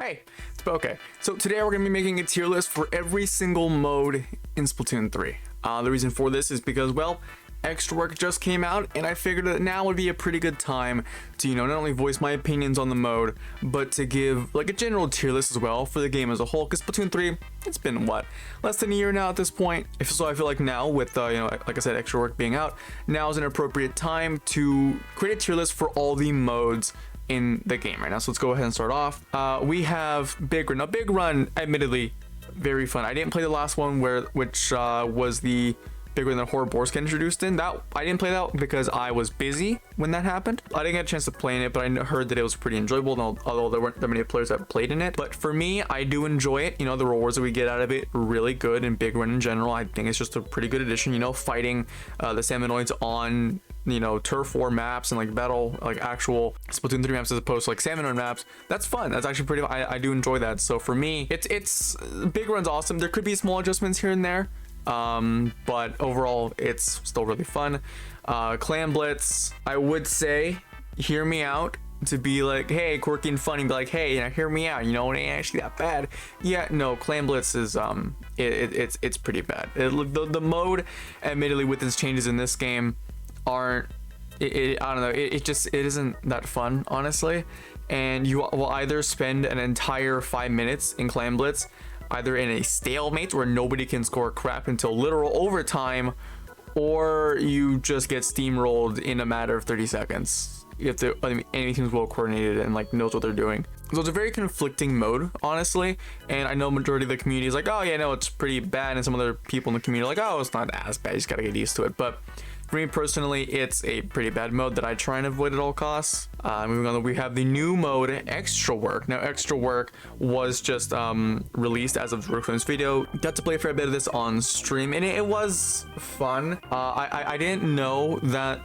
Hey, it's Pokaie. So today we're going to be making a tier list for every single mode in Splatoon 3. The reason for this is because, well, Extra Work just came out, and I figured that now would be a pretty good time to, not only voice my opinions on the mode, but to give like a general tier list as well for the game as a whole. Because Splatoon 3, it's been what, less than a year now at this point. So I feel like now with like I said, Extra Work being out, now is an appropriate time to create a tier list for all the modes in the game right now. So let's go ahead and start off. We have Big Run. Now Big Run, admittedly, very fun. I didn't play the last one which was the Big Run that Horror Boars get introduced in. That I didn't play that because I was busy when that happened. I didn't get a chance to play in it, but I heard that it was pretty enjoyable, although there weren't that many players that played in it. But for me, I do enjoy it. The rewards that we get out of it are really good, and Big Run in general, I think it's just a pretty good addition. Fighting the Salmonoids on turf war maps and like battle, like actual Splatoon 3 maps as opposed to like Salmonoid maps. That's fun. That's actually pretty, I do enjoy that. So for me, it's Big Run's awesome. There could be small adjustments here and there, but overall it's still really fun. Clan Blitz, I would say, hear me out, to be like, hey, quirky and funny, be like, hey, hear me out, it ain't actually that bad. Yeah, no, Clan Blitz is it's pretty bad. The mode, admittedly, with its changes in this game, aren't I don't know, it isn't that fun, honestly. And you will either spend an entire 5 minutes in Clan Blitz either in a stalemate where nobody can score crap until literal overtime, or you just get steamrolled in a matter of 30 seconds if the enemy team's well coordinated and like knows what they're doing. So it's a very conflicting mode, honestly, and I know majority of the community is like, oh yeah, no, it's pretty bad, and some other people in the community are like, oh, it's not as bad, you just gotta get used to it. But for me personally, it's a pretty bad mode that I try and avoid at all costs. Moving on, we have the new mode, Extra Work. Now, Extra Work was just released as of recording this video. Got to play for a bit of this on stream, and it was fun. I didn't know that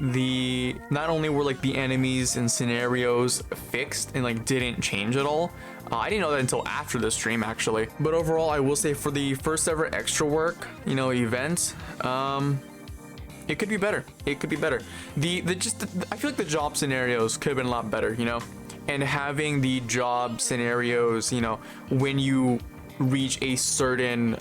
not only were like the enemies and scenarios fixed and like didn't change at all. I didn't know that until after the stream, actually. But overall, I will say for the first ever Extra Work, event, it could be better. It could be better. I feel like the job scenarios could have been a lot better, and having the job scenarios, when you reach a certain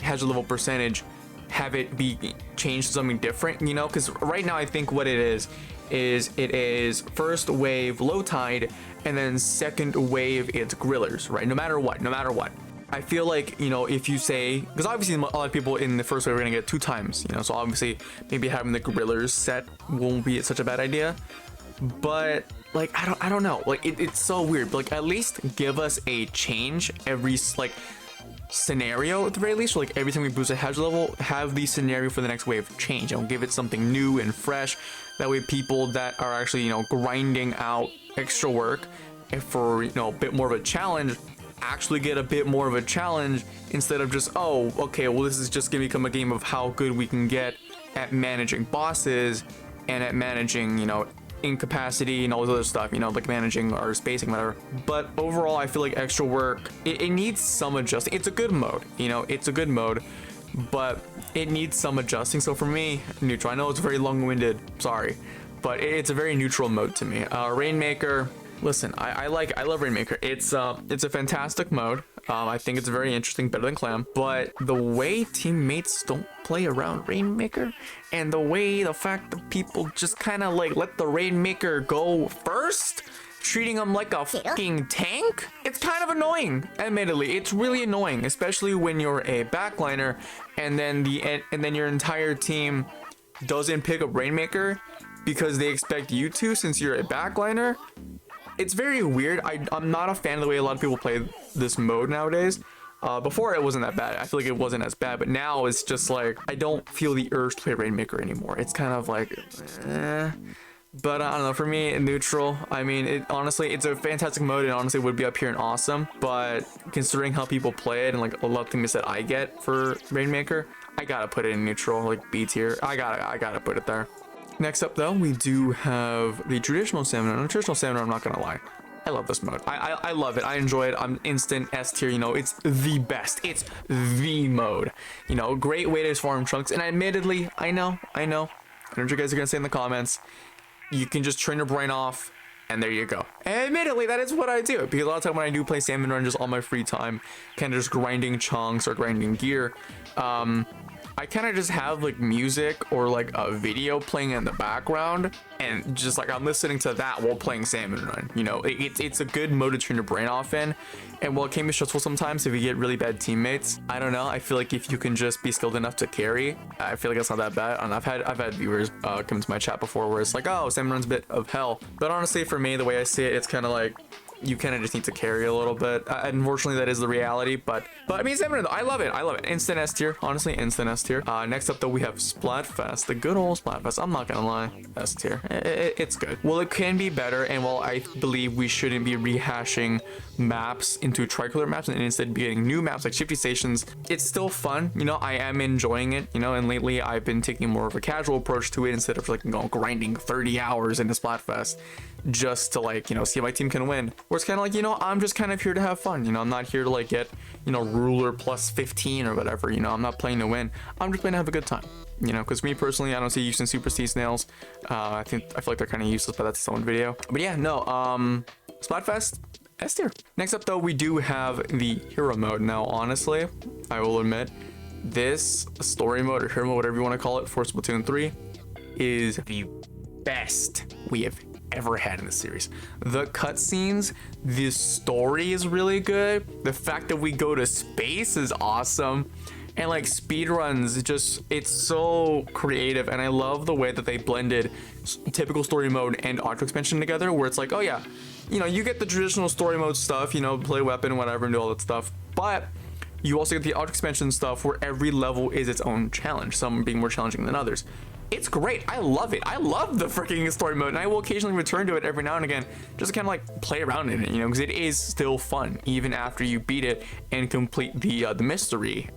hazard level percentage, have it be changed to something different, because right now I think what it is it is first wave low tide, and then second wave it's grillers, right? No matter what. I feel like, if you say, because obviously a lot of people in the first wave are going to get 2 times, so obviously maybe having the grillers set won't be such a bad idea. But like, I don't know, like it's so weird, but like at least give us a change every like scenario at the very least. Like every time we boost a hazard level, have the scenario for the next wave change and give it something new and fresh. That way people that are actually, grinding out Extra Work for, a bit more of a challenge, actually get a bit more of a challenge, instead of just, oh, okay, well, this is just gonna become a game of how good we can get at managing bosses and at managing, incapacity and all this other stuff, like managing our spacing, whatever. But overall, I feel like Extra Work, it needs some adjusting. It's a good mode, it's a good mode, but it needs some adjusting. So for me, neutral. I know it's very long-winded, sorry, but it's a very neutral mode to me. Rainmaker, listen, I love Rainmaker. It's a fantastic mode. I think it's very interesting, better than Clam. But the way teammates don't play around Rainmaker, and the fact that people just kind of like let the Rainmaker go first, treating him like a fucking tank, it's kind of annoying. Admittedly, it's really annoying, especially when you're a backliner, and then your entire team doesn't pick up Rainmaker because they expect you to, since you're a backliner. It's very weird. I'm not a fan of the way a lot of people play this mode nowadays. Before it wasn't that bad. I feel like it wasn't as bad, but now it's just like, I don't feel the urge to play Rainmaker anymore. It's kind of like, But I don't know, for me, neutral. I mean, honestly, it's a fantastic mode, and honestly would be up here and awesome. But considering how people play it and like a lot of things that I get for Rainmaker, I gotta put it in neutral, like B tier. I gotta put it there. Next up, though, we do have the traditional Salmon. The traditional Salmon, I'm not gonna lie, I love this mode. I love it. I enjoy it. I'm instant S tier. It's the best. It's the mode. Great way to farm chunks. And admittedly, I know what you guys are gonna say in the comments. You can just turn your brain off And there you go. And admittedly, that is what I do, because a lot of time when I do play salmon run just on my free time, kind of just grinding chunks or grinding gear, I kind of just have like music or like a video playing in the background, and just like I'm listening to that while playing salmon run. You know, it's a good mode to turn your brain off in. And while it can be stressful sometimes if you get really bad teammates, I don't know, I feel like if you can just be skilled enough to carry, I feel like that's not that bad. And I've had viewers come to my chat before where it's like, oh, salmon run's a bit of hell. But honestly, for me, the way I see it, it's kind of like you kind of just need to carry a little bit. Unfortunately, that is the reality, but I mean, salmon run, I love it. Instant S tier, honestly, instant S tier. Next up though, we have Splatfest, the good old Splatfest. I'm not gonna lie, S tier, it's good. Well, it can be better, and while I believe we shouldn't be rehashing maps into tricolor maps and instead be getting new maps like shifty stations, it's still fun. You know, I am enjoying it, you know, and lately I've been taking more of a casual approach to it instead of like, you know, grinding 30 hours into Splatfest just to like, you know, see if my team can win. Where it's kind of like, you know, I'm just kind of here to have fun. You know, I'm not here to like get, you know, ruler plus 15 or whatever. You know, I'm not playing to win. I'm just playing to have a good time. You know, because me personally, I don't see use in Super Sea Snails. I feel like they're kind of useless, but that's its own video. But yeah, no, Splatfest, S tier. Next up though, we do have the hero mode. Now, honestly, I will admit, this story mode or hero mode, whatever you want to call it, for Splatoon 3 is the best we have ever had in the series. The cutscenes, the story is really good. The fact that we go to space is awesome. And like speedruns, it's so creative, and I love the way that they blended typical story mode and auto expansion together, where it's like, oh yeah, you know, you get the traditional story mode stuff, you know, play weapon, whatever, and do all that stuff, but you also get the auto expansion stuff where every level is its own challenge, some being more challenging than others. It's great. I love it. I love the freaking story mode, and I will occasionally return to it every now and again just to kind of like play around in it, you know, because it is still fun even after you beat it and complete the mystery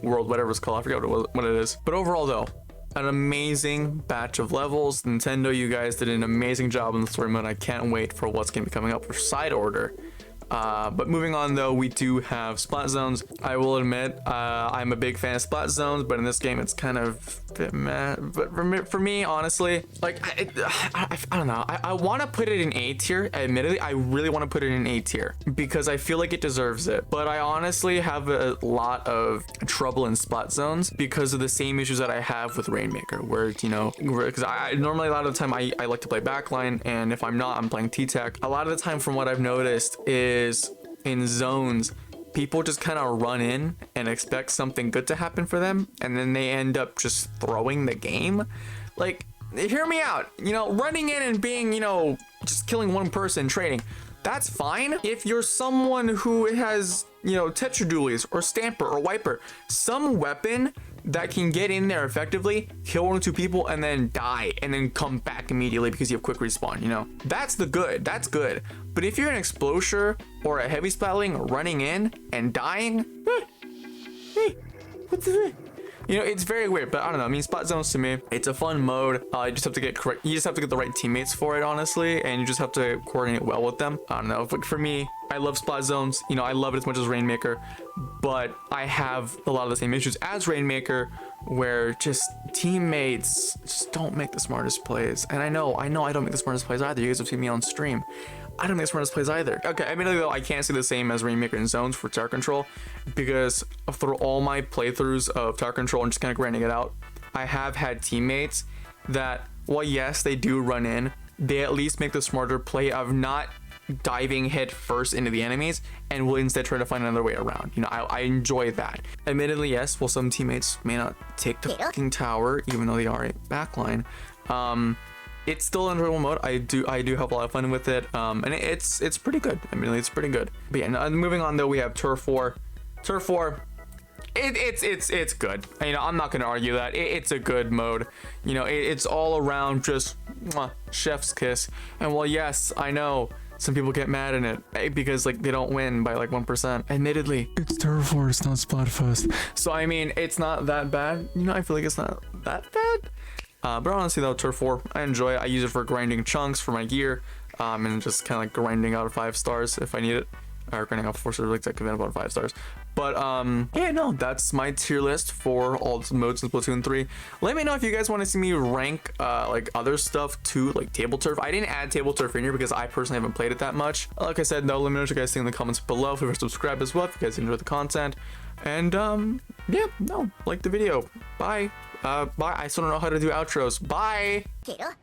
world, whatever it's called. I forget what it is. But overall though, an amazing batch of levels. Nintendo, you guys did an amazing job in the story mode. I can't wait for what's going to be coming up for side order. But moving on though, we do have Splat Zones. I will admit, I'm a big fan of Splat Zones, but in this game it's kind of a bit meh. But for me, honestly, like I don't know. I want to put it in A tier. Admittedly, I really want to put it in A tier because I feel like it deserves it. But I honestly have a lot of trouble in Splat Zones because of the same issues that I have with Rainmaker, where, you know, because I normally a lot of the time I like to play backline, and if I'm not, I'm playing T-Tech. A lot of the time, from what I've noticed, is in zones, people just kind of run in and expect something good to happen for them, and then they end up just throwing the game. Like, hear me out, you know, running in and being, you know, just killing one person, trading, that's fine if you're someone who has, you know, Tetradualies or Stamper or Wiper, some weapon that can get in there effectively, kill one or two people, and then die, and then come back immediately because you have quick respawn, you know? That's good. But if you're an Explosure or a Heavy Splatling running in and dying, what the heck? You know, it's very weird, but I don't know. I mean, Splat Zones to me, it's a fun mode. You just have to get correct. You just have to get the right teammates for it, honestly, and you just have to coordinate well with them. I don't know. For me, I love Splat Zones. You know, I love it as much as Rainmaker, but I have a lot of the same issues as Rainmaker, where just teammates just don't make the smartest plays. And I know I don't make the smartest plays either. You guys have seen me on stream. I don't make the smartest plays either. Okay, admittedly though, I can't say the same as Rainmaker and Zones for tower control, because through all my playthroughs of tower control and just kind of grinding it out, I have had teammates that, well, yes, they do run in, they at least make the smarter play of not diving head first into the enemies and will instead try to find another way around. You know, I enjoy that. Admittedly, yes, well, some teammates may not take the fucking tower even though they are a backline. It's still an enjoyable mode. I do have a lot of fun with it, and it's pretty good. I mean, it's pretty good. But yeah, moving on though, we have Turf War. Turf War, it's good. You know, I'm not gonna argue that it's a good mode. You know, it's all around just chef's kiss. And while yes, I know some people get mad in it because like they don't win by like 1%. Admittedly, it's Turf War, it's not Splatfest. So I mean, it's not that bad. You know, I feel like it's not that bad. But honestly though, Turf War, I enjoy it. I use it for grinding chunks for my gear, and just kind of like grinding out of 5 stars if I need it. Granting off force looks like event about 5 stars. But yeah, no, that's my tier list for all the modes in Splatoon 3. Let me know if you guys want to see me rank like other stuff too, like table turf. I didn't add table turf in here because I personally haven't played it that much. Like I said, no, let me know what you guys think in the comments below. Feel free to subscribe as well if you guys enjoy the content. And yeah, no, like the video. Bye. Bye. I still don't know how to do outros. Bye.